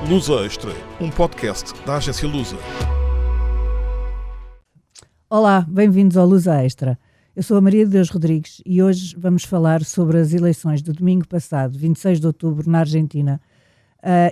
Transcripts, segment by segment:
Lusa Extra, um podcast da agência Lusa. Olá, bem-vindos ao Lusa Extra. Eu sou a Maria de Deus Rodrigues e hoje vamos falar sobre as eleições do domingo passado, 26 de outubro, na Argentina.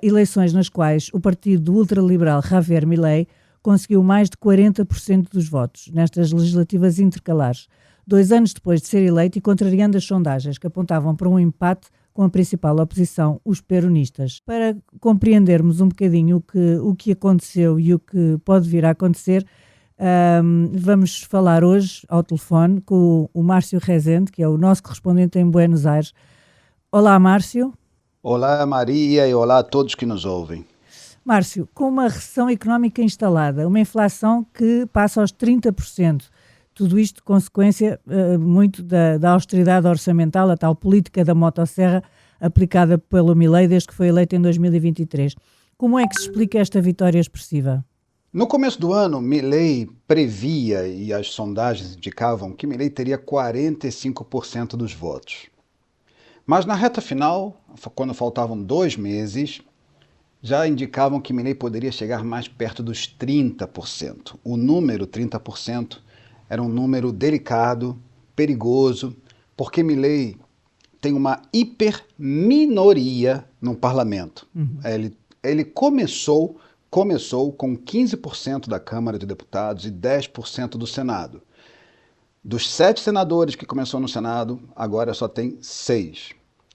Eleições nas quais o partido do ultraliberal Javier Milei conseguiu mais de 40% dos votos nestas legislativas intercalares, 2 anos depois de ser eleito e contrariando as sondagens que apontavam para um empate com a principal oposição, os peronistas. Para compreendermos um bocadinho o que aconteceu e o que pode vir a acontecer, vamos falar hoje ao telefone com o Márcio Rezende, que é o nosso correspondente em Buenos Aires. Olá, Márcio. Olá, Maria, e olá a todos que nos ouvem. Márcio, com uma recessão económica instalada, uma inflação que passa aos 30%, tudo isto consequência muito da austeridade orçamental, a tal política da motosserra aplicada pelo Milei desde que foi eleito em 2023. Como é que se explica esta vitória expressiva? No começo do ano, Milei previa, e as sondagens indicavam, que Milei teria 45% dos votos. Mas na reta final, quando faltavam 2 meses, já indicavam que Milei poderia chegar mais perto dos 30%. O número 30% era um número delicado, perigoso, porque Milei tem uma hiperminoria no parlamento. Ele começou com 15% da Câmara de Deputados e 10% do Senado. Dos 7 senadores que começou no Senado, agora só tem 6.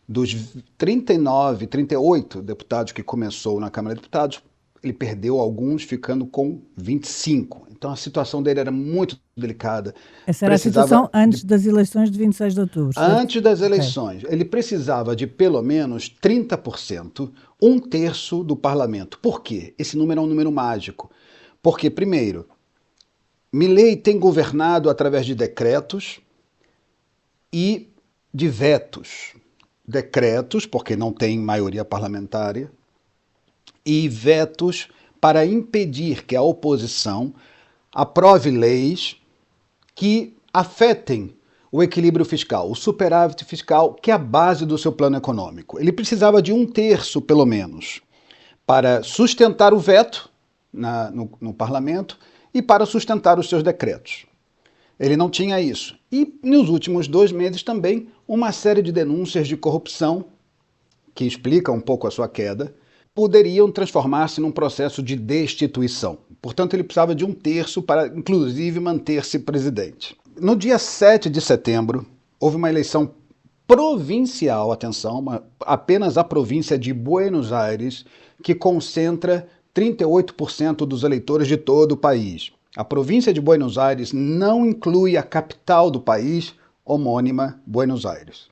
Dos 38 deputados que começou na Câmara de Deputados, ele perdeu alguns, ficando com 25. Então a situação dele era muito delicada. Essa era a situação antes das eleições de 26 de outubro. Certo? Antes das eleições. Okay. Ele precisava de pelo menos 30%, 1/3 do parlamento. Por quê? Esse número é um número mágico. Porque, primeiro, Milei tem governado através de decretos e de vetos. Decretos, porque não tem maioria parlamentar, e vetos para impedir que a oposição aprove leis que afetem o equilíbrio fiscal, o superávit fiscal, que é a base do seu plano econômico. Ele precisava de 1/3, pelo menos, para sustentar o veto no parlamento e para sustentar os seus decretos. Ele não tinha isso. E nos últimos 2 meses também uma série de denúncias de corrupção, que explica um pouco a sua queda, poderiam transformar-se num processo de destituição. Portanto, ele precisava de 1/3 para, inclusive, manter-se presidente. No dia 7 de setembro, houve uma eleição provincial, atenção, apenas a província de Buenos Aires, que concentra 38% dos eleitores de todo o país. A província de Buenos Aires não inclui a capital do país, homônima Buenos Aires.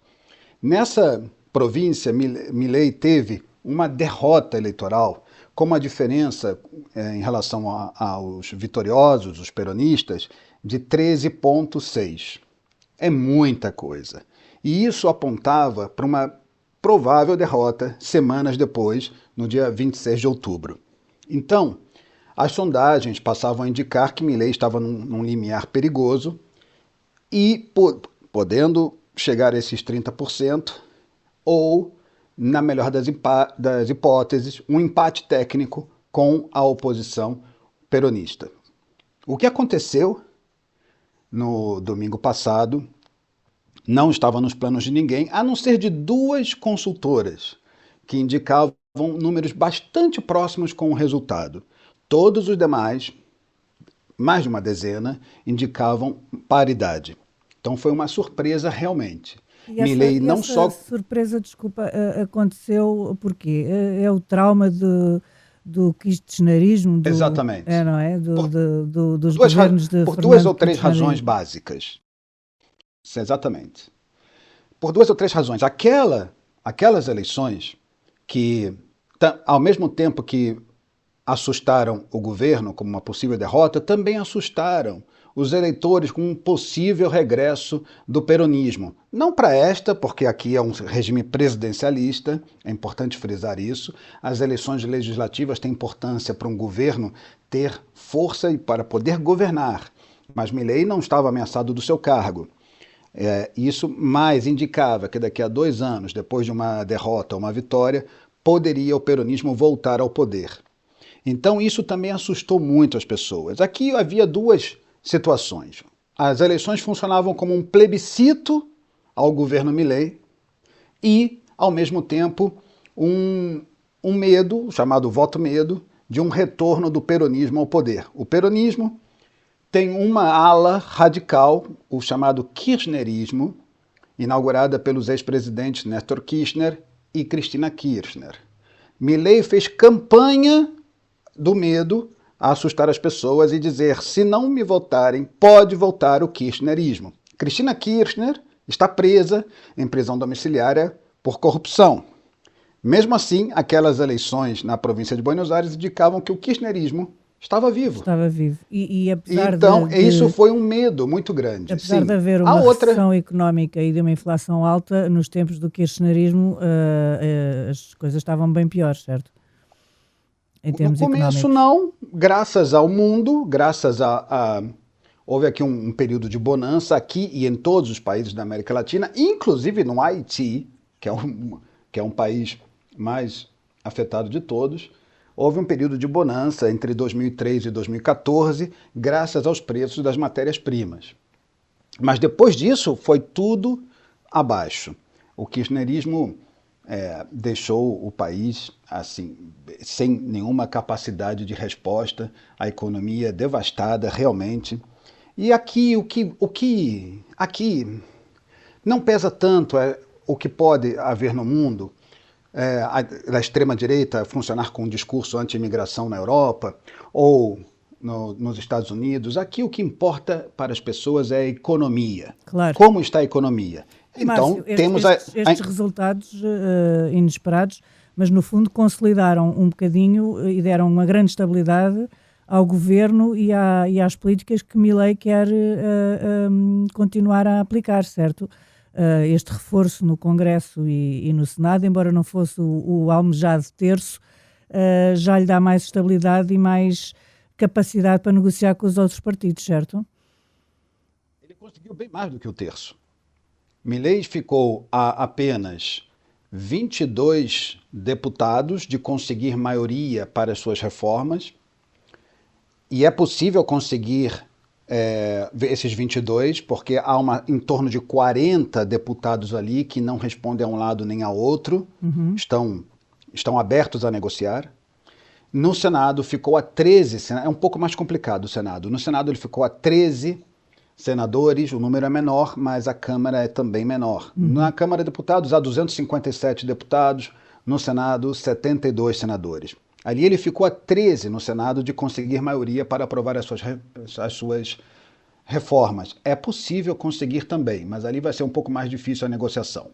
Nessa província, Milei teve uma derrota eleitoral, com uma diferença em relação aos vitoriosos, os peronistas, de 13,6. É muita coisa. E isso apontava para uma provável derrota semanas depois, no dia 26 de outubro. Então, as sondagens passavam a indicar que Milei estava num limiar perigoso e podendo chegar a esses 30%, ou, na melhor das hipóteses, um empate técnico com a oposição peronista. O que aconteceu no domingo passado não estava nos planos de ninguém, a não ser de 2 consultoras que indicavam números bastante próximos com o resultado. Todos os demais, mais de uma dezena, indicavam paridade. Então foi uma surpresa realmente. Milei não só... surpresa, desculpa, aconteceu porque é o trauma do kirchnerismo. Exatamente. Não é? Dos governos de por 2 ou 3 razões básicas. Exatamente. Por 2 ou 3 razões. Aquelas eleições que, ao mesmo tempo que assustaram o governo como uma possível derrota, também assustaram os eleitores com um possível regresso do peronismo. Não para esta, porque aqui é um regime presidencialista, é importante frisar isso. As eleições legislativas têm importância para um governo ter força e para poder governar. Mas Milei não estava ameaçado do seu cargo. Isso mais indicava que daqui a 2 anos, depois de uma derrota ou uma vitória, poderia o peronismo voltar ao poder. Então isso também assustou muito as pessoas. Aqui havia duas situações. As eleições funcionavam como um plebiscito ao governo Milei e, ao mesmo tempo, um medo, chamado voto medo, de um retorno do peronismo ao poder. O peronismo tem uma ala radical, o chamado kirchnerismo, inaugurada pelos ex-presidentes Néstor Kirchner e Cristina Kirchner. Milei fez campanha do medo a assustar as pessoas e dizer: se não me votarem, pode voltar o kirchnerismo. Cristina Kirchner está presa em prisão domiciliária por corrupção. Mesmo assim, aquelas eleições na província de Buenos Aires indicavam que o kirchnerismo estava vivo. Estava vivo. E apesar então, isso foi um medo muito grande. Apesar Sim. de haver uma recessão económica e de uma inflação alta, nos tempos do kirchnerismo as coisas estavam bem piores, certo? Em termos económicos. No começo não, graças ao mundo, houve aqui um período de bonança aqui e em todos os países da América Latina, inclusive no Haiti, que é um país mais afetado de todos. Houve um período de bonança entre 2003 e 2014, graças aos preços das matérias-primas. Mas depois disso foi tudo abaixo. O kirchnerismo deixou o país assim, sem nenhuma capacidade de resposta, a economia devastada realmente. E aqui aqui não pesa tanto o que pode haver no mundo, da extrema-direita funcionar com um discurso anti-imigração na Europa ou nos Estados Unidos. Aqui o que importa para as pessoas é a economia. Claro. Como está a economia? Então, Márcio, temos estes resultados inesperados, mas no fundo consolidaram um bocadinho e deram uma grande estabilidade ao governo e às políticas que Milei quer continuar a aplicar, certo? Este reforço no Congresso e no Senado, embora não fosse o almejado terço, já lhe dá mais estabilidade e mais capacidade para negociar com os outros partidos, certo? Ele conseguiu bem mais do que o terço. Milei ficou a apenas 22 deputados de conseguir maioria para as suas reformas, e é possível conseguir esses 22, porque há em torno de 40 deputados ali que não respondem a um lado nem a outro, estão abertos a negociar. No Senado ficou a 13, é um pouco mais complicado o Senado. No Senado ele ficou a 13 senadores, o número é menor, mas a Câmara é também menor. Na Câmara de Deputados há 257 deputados, no Senado 72 senadores. Ali ele ficou a 13 no Senado de conseguir maioria para aprovar as suas reformas. É possível conseguir também, mas ali vai ser um pouco mais difícil a negociação.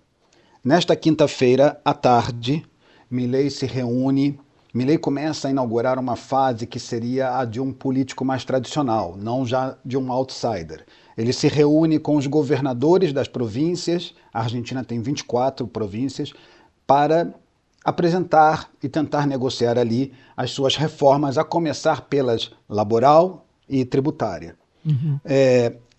Nesta quinta-feira, à tarde, Milei se reúne. Milei começa a inaugurar uma fase que seria a de um político mais tradicional, não já de um outsider. Ele se reúne com os governadores das províncias, a Argentina tem 24 províncias, para apresentar e tentar negociar ali as suas reformas, a começar pelas laboral e tributária.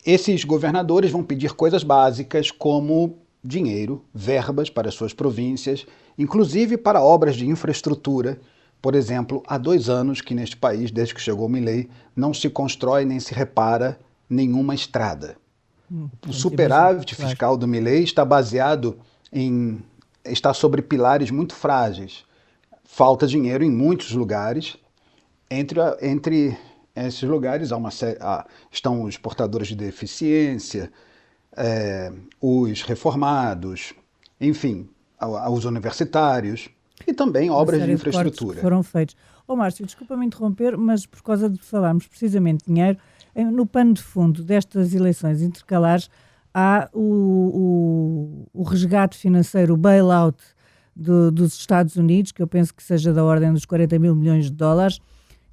Esses governadores vão pedir coisas básicas como dinheiro, verbas para as suas províncias, inclusive para obras de infraestrutura. Por exemplo, há 2 anos que neste país, desde que chegou o Milei, não se constrói nem se repara nenhuma estrada. O superávit fiscal do Milei está está sobre pilares muito frágeis. Falta dinheiro em muitos lugares. Entre esses lugares estão os portadores de deficiência, os reformados, enfim, os universitários. E também obras de infraestrutura. Que foram feitos. Márcio, desculpa-me interromper, mas por causa de falarmos precisamente de dinheiro, no pano de fundo destas eleições intercalares há o resgate financeiro, o bailout dos Estados Unidos, que eu penso que seja da ordem dos 40 mil milhões de dólares,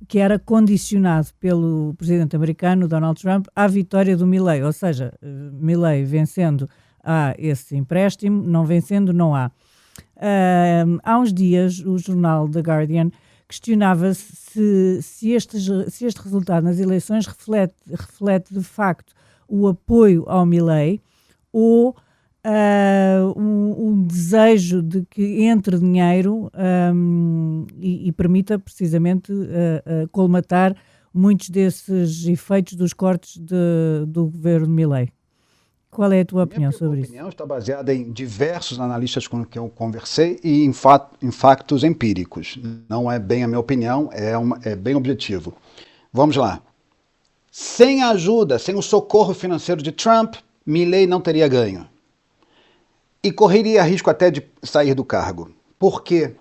que era condicionado pelo presidente americano, Donald Trump, à vitória do Milei. Ou seja, Milei vencendo há esse empréstimo, não vencendo não há. Há uns dias o jornal The Guardian questionava-se se este resultado nas eleições reflete de facto o apoio ao Milei ou um desejo de que entre dinheiro e permita precisamente colmatar muitos desses efeitos dos cortes do governo Milei. Qual é a tua opinião sobre isso? A minha opinião está baseada em diversos analistas com que eu conversei e em factos empíricos. Não é bem a minha opinião, é bem objetivo. Vamos lá. Sem a ajuda, sem o socorro financeiro de Trump, Milei não teria ganho. E correria risco até de sair do cargo. Por quê?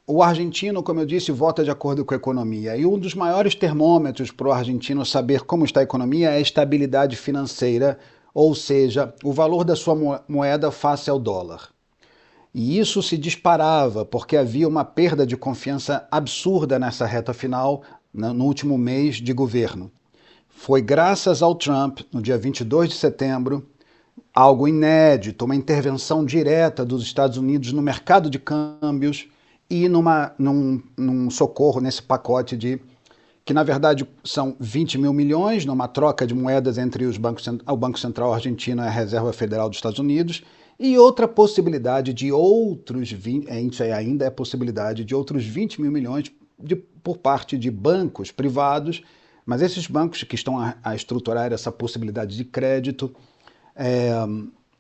O argentino, como eu disse, vota de acordo com a economia. E um dos maiores termômetros para o argentino saber como está a economia é a estabilidade financeira, ou seja, o valor da sua moeda face ao dólar. E isso se disparava porque havia uma perda de confiança absurda nessa reta final, no último mês de governo. Foi graças ao Trump, no dia 22 de setembro, algo inédito, uma intervenção direta dos Estados Unidos no mercado de câmbios e num socorro nesse pacote que na verdade são 20 mil milhões, numa troca de moedas entre o Banco Central Argentino e a Reserva Federal dos Estados Unidos, e outra possibilidade de outros 20, isso ainda é possibilidade de outros 20 mil milhões por parte de bancos privados, mas esses bancos que estão a estruturar essa possibilidade de crédito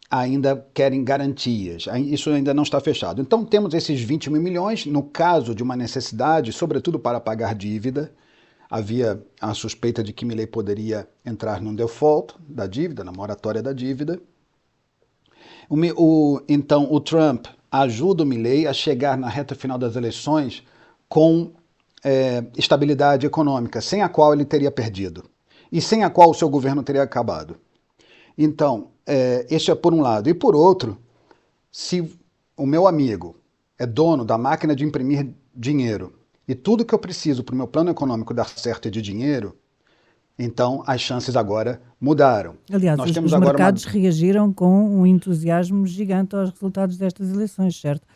ainda querem garantias, isso ainda não está fechado. Então temos esses 20 mil milhões, no caso de uma necessidade, sobretudo para pagar dívida. Havia a suspeita de que Milei poderia entrar num default da dívida, na moratória da dívida. Então o Trump ajuda o Milei a chegar na reta final das eleições com estabilidade econômica, sem a qual ele teria perdido e sem a qual o seu governo teria acabado. Então, esse é por um lado. E por outro, se o meu amigo é dono da máquina de imprimir dinheiro e tudo que eu preciso para o meu plano econômico dar certo é de dinheiro, então as chances agora mudaram. Aliás, os mercados reagiram com um entusiasmo gigante aos resultados destas eleições, certo?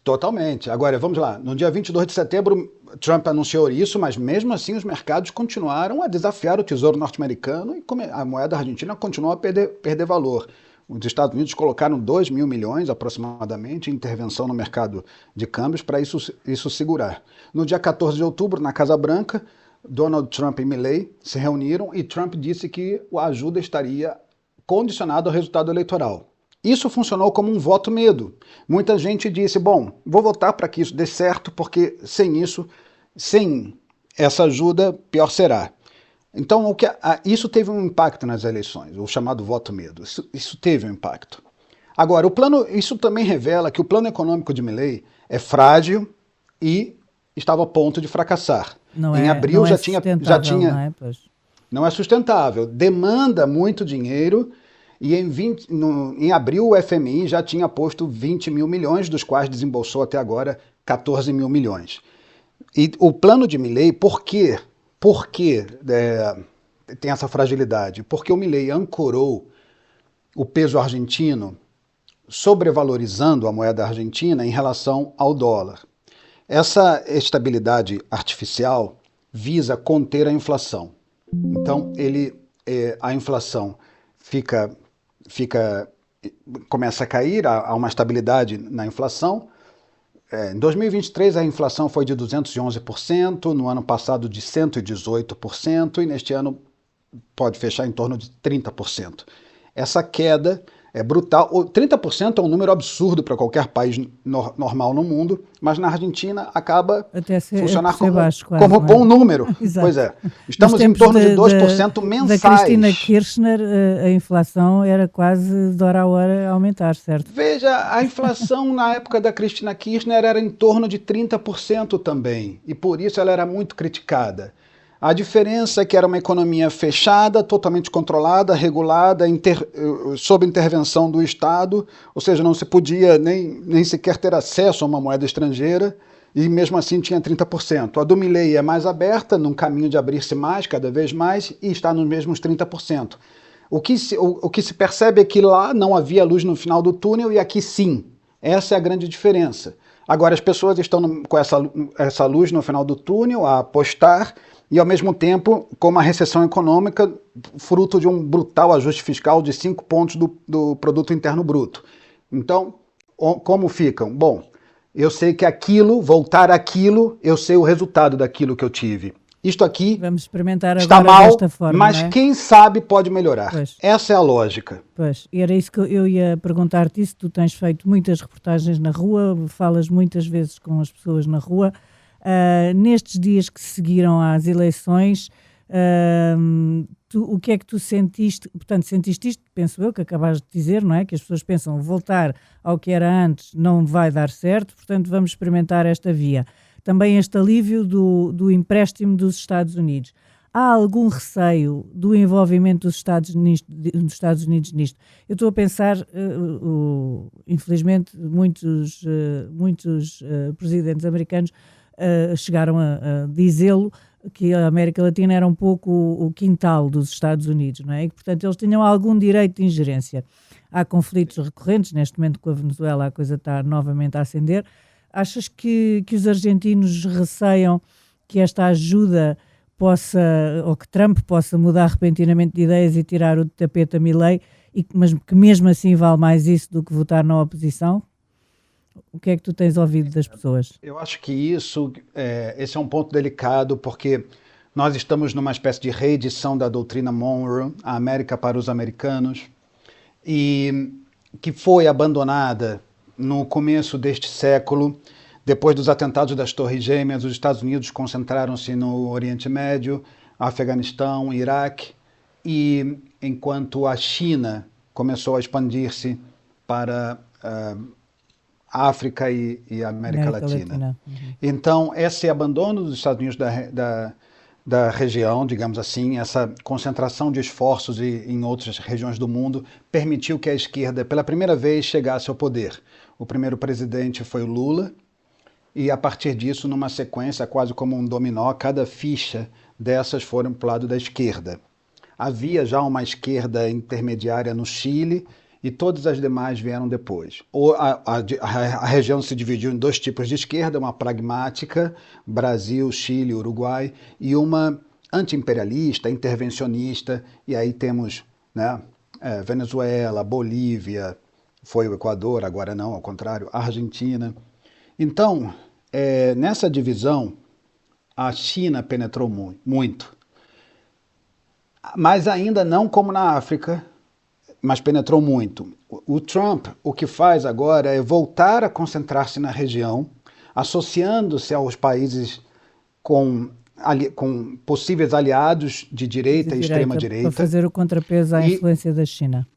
Totalmente. Agora, vamos lá. No dia 22 de setembro, Trump anunciou isso, mas mesmo assim os mercados continuaram a desafiar o Tesouro norte-americano e a moeda argentina continuou a perder valor. Os Estados Unidos colocaram 2 mil milhões aproximadamente em intervenção no mercado de câmbios para isso segurar. No dia 14 de outubro, na Casa Branca, Donald Trump e Milei se reuniram e Trump disse que a ajuda estaria condicionada ao resultado eleitoral. Isso funcionou como um voto medo. Muita gente disse, bom, vou votar para que isso dê certo, porque sem essa ajuda, pior será. Então, isso teve um impacto nas eleições, o chamado voto medo. Isso teve um impacto. Agora, isso também revela que o plano econômico de Milei é frágil e estava a ponto de fracassar. Em abril já tinha. Não é sustentável. Demanda muito dinheiro. E em abril o FMI já tinha posto 20 mil milhões, dos quais desembolsou até agora 14 mil milhões. E o plano de Milei, por que tem essa fragilidade? Porque o Milei ancorou o peso argentino, sobrevalorizando a moeda argentina em relação ao dólar. Essa estabilidade artificial visa conter a inflação. Então, a inflação começa a cair, há uma estabilidade na inflação. Em 2023 a inflação foi de 211%, no ano passado de 118% e neste ano pode fechar em torno de 30%. Essa queda é brutal. 30% é um número absurdo para qualquer país normal no mundo, mas na Argentina acaba funcionar como um bom número. Pois é. Estamos em torno de 2% mensais. Da Cristina Kirchner, a inflação era quase de hora a hora a aumentar, certo? Veja, a inflação na época da Cristina Kirchner era em torno de 30% também, e por isso ela era muito criticada. A diferença é que era uma economia fechada, totalmente controlada, regulada, sob intervenção do Estado, ou seja, não se podia nem sequer ter acesso a uma moeda estrangeira, e mesmo assim tinha 30%. A do Milei é mais aberta, num caminho de abrir-se mais, cada vez mais, e está nos mesmos 30%. O que se percebe é que lá não havia luz no final do túnel e aqui sim. Essa é a grande diferença. Agora as pessoas estão com essa luz no final do túnel a apostar e, ao mesmo tempo, com uma recessão econômica fruto de um brutal ajuste fiscal de 5 pontos do produto interno bruto. Então, como ficam? Bom, eu sei que voltar aquilo, eu sei o resultado daquilo que eu tive. Isto aqui vamos experimentar está agora mal, desta forma, mas não é? quem sabe pode melhorar. Pois. Essa é a lógica. Pois, e era isso que eu ia perguntar-te isso. Tu tens feito muitas reportagens na rua, falas muitas vezes com as pessoas na rua. Nestes dias que seguiram às eleições, o que é que tu sentiste? Portanto, sentiste isto, penso eu, que acabaste de dizer, não é? Que as pessoas pensam voltar ao que era antes não vai dar certo, portanto vamos experimentar esta via. Também este alívio do empréstimo dos Estados Unidos. Há algum receio do envolvimento dos Estados Unidos nisto? Eu estou a pensar, infelizmente, muitos presidentes americanos chegaram a dizê-lo, que a América Latina era um pouco o quintal dos Estados Unidos, não é? E, portanto, eles tinham algum direito de ingerência. Há conflitos recorrentes, neste momento com a Venezuela a coisa está novamente a acender. Achas que os argentinos receiam que esta ajuda ou que Trump possa mudar repentinamente de ideias e tirar o tapete a Milei, mas que mesmo assim vale mais isso do que votar na oposição? O que é que tu tens ouvido das pessoas? Eu acho que esse é um ponto delicado, porque nós estamos numa espécie de reedição da doutrina Monroe, a América para os americanos, e que foi abandonada no começo deste século. Depois dos atentados das Torres Gêmeas, os Estados Unidos concentraram-se no Oriente Médio, Afeganistão, Iraque, e enquanto a China começou a expandir-se para a África e a América Latina. Uhum. Então, esse abandono dos Estados Unidos da região, digamos assim, essa concentração de esforços em outras regiões do mundo, permitiu que a esquerda, pela primeira vez, chegasse ao poder. O primeiro presidente foi o Lula, e a partir disso, numa sequência quase como um dominó, cada ficha dessas foram para o lado da esquerda. Havia já uma esquerda intermediária no Chile e todas as demais vieram depois. A região se dividiu em dois tipos de esquerda, uma pragmática, Brasil, Chile, Uruguai, e uma anti-imperialista, intervencionista, e aí temos, né, Venezuela, Bolívia, foi o Equador, agora não, ao contrário, Argentina. Então, nessa divisão, a China penetrou muito, mas ainda não como na África, mas penetrou muito. O Trump, o que faz agora é voltar a concentrar-se na região, associando-se aos países com possíveis aliados de direita e extrema-direita. Para fazer o contrapeso à influência da China.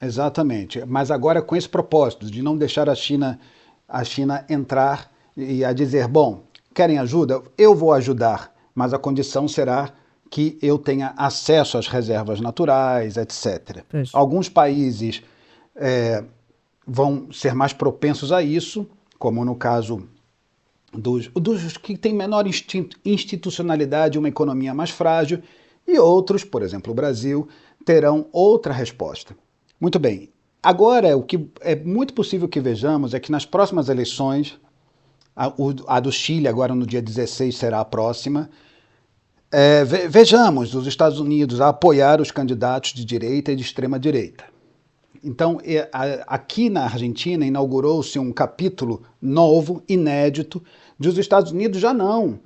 Exatamente, mas agora com esse propósito de não deixar a China entrar e a dizer, bom, querem ajuda? Eu vou ajudar, mas a condição será que eu tenha acesso às reservas naturais, etc. Pois. Alguns países vão ser mais propensos a isso, como no caso dos que têm menor institucionalidade, uma economia mais frágil, e outros, por exemplo o Brasil, terão outra resposta. Muito bem, agora o que é muito possível que vejamos é que nas próximas eleições, a do Chile agora no dia 16 será a próxima, vejamos os Estados Unidos a apoiar os candidatos de direita e de extrema-direita. Então, aqui na Argentina, inaugurou-se um capítulo novo, inédito, de os Estados Unidos já não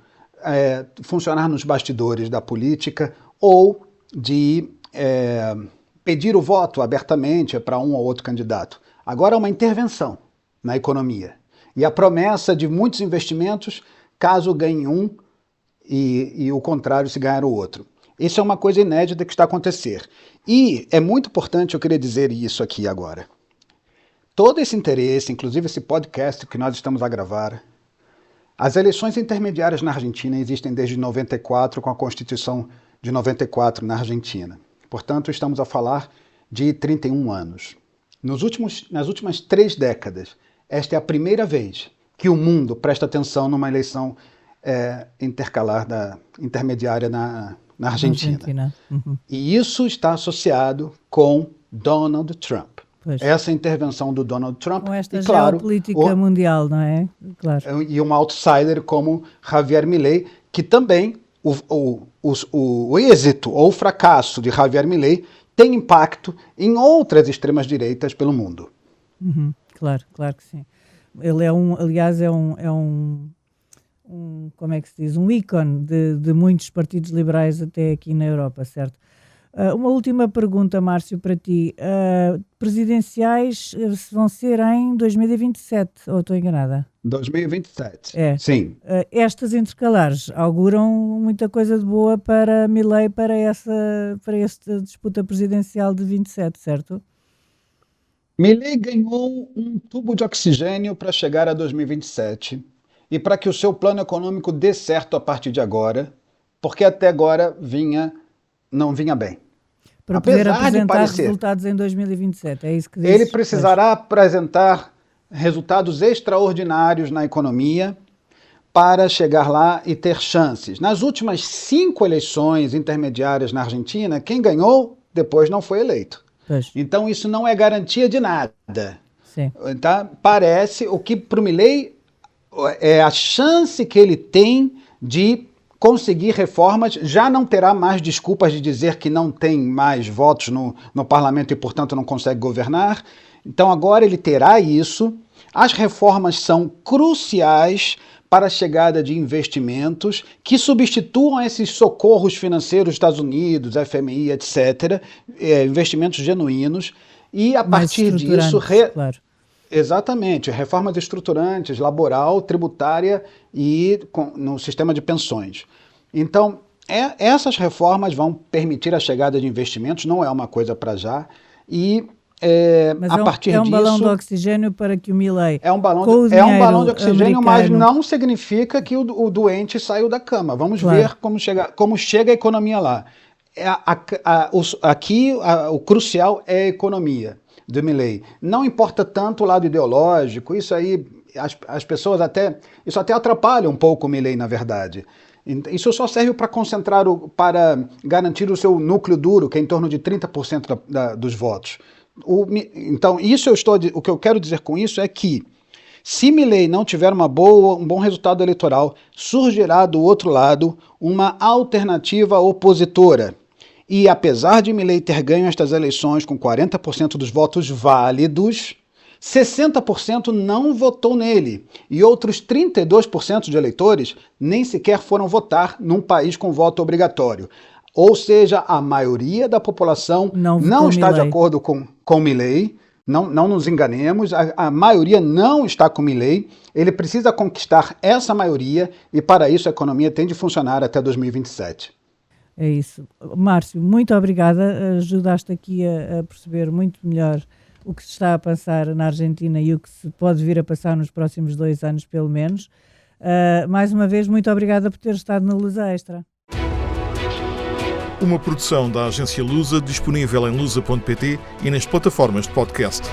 funcionar nos bastidores da política ou de pedir o voto abertamente para um ou outro candidato. Agora é uma intervenção na economia. E a promessa de muitos investimentos, caso ganhe um, e o contrário se ganhar o outro. Isso é uma coisa inédita que está a acontecer. E é muito importante, eu queria dizer isso aqui agora. Todo esse interesse, inclusive esse podcast que nós estamos a gravar, as eleições intermediárias na Argentina existem desde 94, com a Constituição de 94 na Argentina. Portanto, estamos a falar de 31 anos. Nas últimas 3 décadas, esta é a primeira vez que o mundo presta atenção numa eleição intermediária na Argentina. Uhum. E isso está associado com Donald Trump. Pois. essa intervenção do Donald Trump. Com esta e, claro, geopolítica mundial, não é? Claro. E um outsider como Javier Milei, que também o êxito ou o fracasso de Javier Milei tem impacto em outras extremas-direitas pelo mundo. Uhum, claro que sim. Ele aliás, é um como é que se diz? Um ícone de muitos partidos liberais até aqui na Europa, certo? Uma última pergunta, Márcio, para ti. Presidenciais vão ser em 2027, ou estou enganada? 2027, sim. Estas intercalares auguram muita coisa de boa para Milei, para esta disputa presidencial de 27, certo? Milei ganhou um tubo de oxigênio para chegar a 2027 e para que o seu plano econômico dê certo a partir de agora, porque até agora não vinha bem. Para poder apresentar resultados em 2027, é isso que dizes? Ele precisará apresentar resultados extraordinários na economia para chegar lá e ter chances. Nas últimas 5 eleições intermediárias na Argentina, quem ganhou depois não foi eleito. Pois. Então isso não é garantia de nada. Sim. Tá? Parece o que para o Milei é a chance que ele tem de conseguir reformas, já não terá mais desculpas de dizer que não tem mais votos no parlamento e, portanto, não consegue governar. Então, agora ele terá isso. As reformas são cruciais para a chegada de investimentos que substituam esses socorros financeiros dos Estados Unidos, FMI, etc., investimentos genuínos, e a partir disso... Claro. Exatamente, reformas estruturantes, laboral, tributária e no sistema de pensões. Então, essas reformas vão permitir a chegada de investimentos, não é uma coisa para já, e mas a partir disso... É um balão de oxigênio para que o Milei... É um balão de oxigênio, mas não significa que o doente saiu da cama. Vamos ver como chega a economia lá. Aqui, o crucial é a economia do Milei. Não importa tanto o lado ideológico, isso aí, as pessoas isso até atrapalha um pouco o Milei, na verdade. Isso só serve para para garantir o seu núcleo duro, que é em torno de 30% dos votos. Então, o que eu quero dizer com isso é que, se Milei não tiver um bom resultado eleitoral, surgirá do outro lado uma alternativa opositora. E apesar de Milei ter ganho estas eleições com 40% dos votos válidos, 60% não votou nele e outros 32% de eleitores nem sequer foram votar num país com voto obrigatório. Ou seja, a maioria da população não está de acordo com Milei. Não nos enganemos, a maioria não está com Milei. Ele precisa conquistar essa maioria e para isso a economia tem de funcionar até 2027. É isso. Márcio, muito obrigada. Ajudaste aqui a perceber muito melhor o que se está a passar na Argentina e o que se pode vir a passar nos próximos 2 anos, pelo menos. Mais uma vez, muito obrigada por ter estado na Lusa Extra. Uma produção da agência Lusa, disponível em lusa.pt e nas plataformas de podcast.